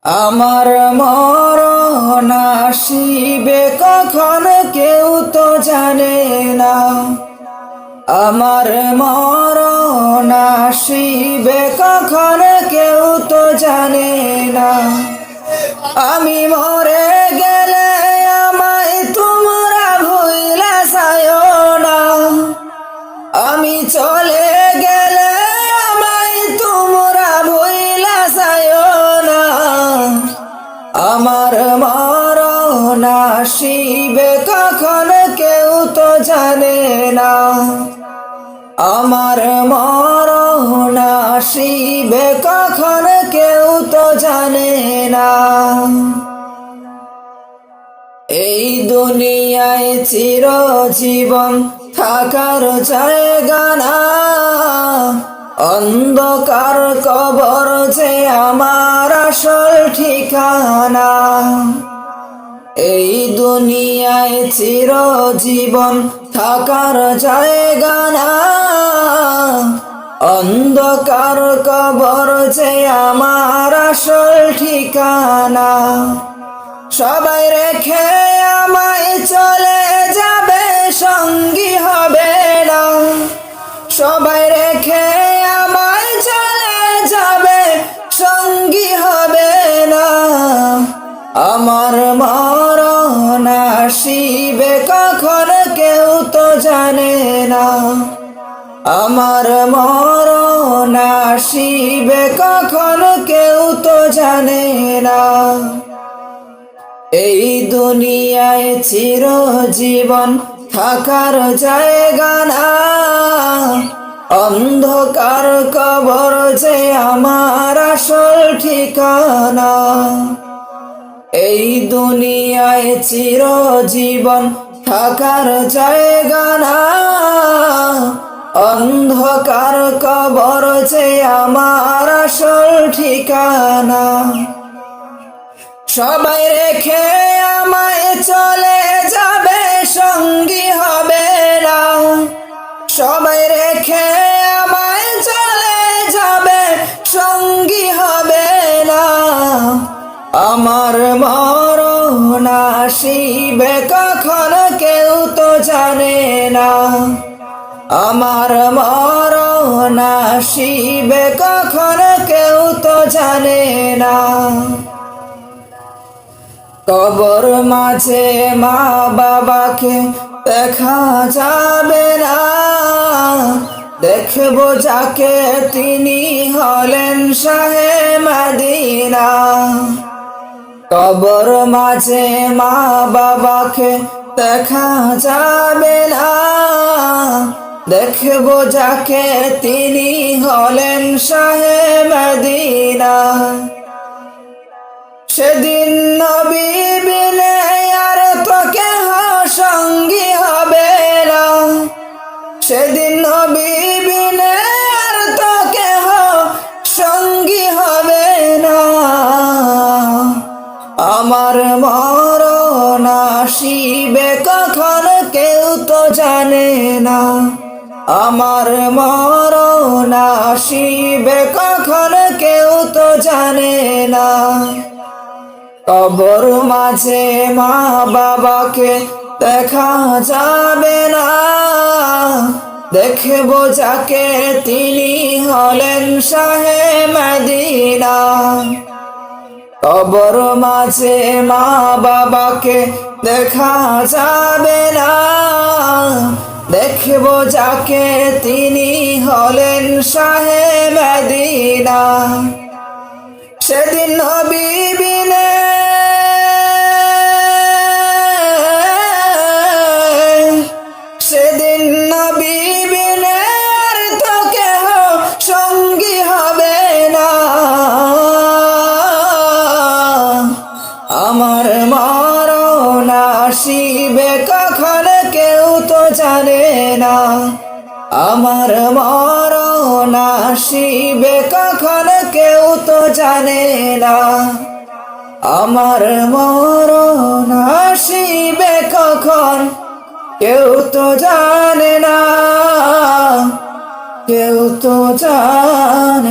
আমার মরণ আসিবে কখন কেউ তো জানে না। আমার মরণ আসিবে কখন কেউ তো জানে না। আমি মরে গেলে আমায় তোমরা ভুইলা যাইও না। আমি চলে গেলে আমায় তোমরা ভুইলা যাইও না। আমার মরণ আসিবে কখন কেউ তো জানে না। আমার মরণ আসিবে কখন কেউ তো জানে না। এই দুনিয়ায় চিরজীবন থাকার জায়গা না। অন্ধকার কবর যে আমার আসল ঠিকানা। এই দুনিয়ায় চিরজীবন থাকার জায়গা না। অন্ধকার কবর যে আমার আসল ঠিকানা। সবাই রেখে আমায় চলে যাবে, সঙ্গী হবে না। সবাই রেখে আমায় চলে যাবে, সঙ্গী হবে না। আমার মরণ আসিবে কখন কেউ তো জানে না। আমার মরণ আসিবে কখন কেউ তো জানে না। এই দুনিয়ায় চিরজীবন থাকার জায়গা না। অন্ধকার কবর যে আমার আসল ঠিকানা। এই দুনিয়ায় চিরজীবন থাকার জায়গা না। অন্ধকার কবর যে আমার আসল ঠিকানা। সবাই রেখে আমায় চলে যাবে, সঙ্গী হবে না। সবাই রেখে আমায় চলে যাবে, সঙ্গী হবে না। আমার মরণ আসিবে কখন কেউ তো জানে না। আমার মরণ আসিবে কখন কেউ তো জানে না। কবর মাঝে মা বাবাকে দেখা যাবে না। দেখবো যাকে তিনি হলেন শাহে মদিনা। কবর মাঝে মা বাবাকে দেখা যাবে না। দেখবো যাকে তিনি হলেন শাহে মদিনা। সেদিন নবী বিনে আর তো কেহ সঙ্গী হবে না। সেদিন নবী বিনে আর তো কেহ সঙ্গী হবে না। আমার মরণ আসিবে কখন কেউ তো জানে না। আমার মরণ আসিবে কখন কেউ তো জানে না। কবর মাঝে মা বাবাকে দেখা যাবে না। দেখবো যাকে তিনি হলেন শাহে মদিনা। কবর মাঝে মা বাবাকে দেখা যাবে না। দেখবো যাকে তিনি হলেন শাহে মদিনা। সেদিন নবী বিনে সেদিন নবী বিনে আর তো কেহ সঙ্গী হবে না। আমার মরণ আসিবে কখন কেউ তো জানে না। আমার মরণ আসিবে কখন কেউ তো জানে না। আমার মরণ আসিবে কখন কেউ তো জানে না। কেউ তো জানে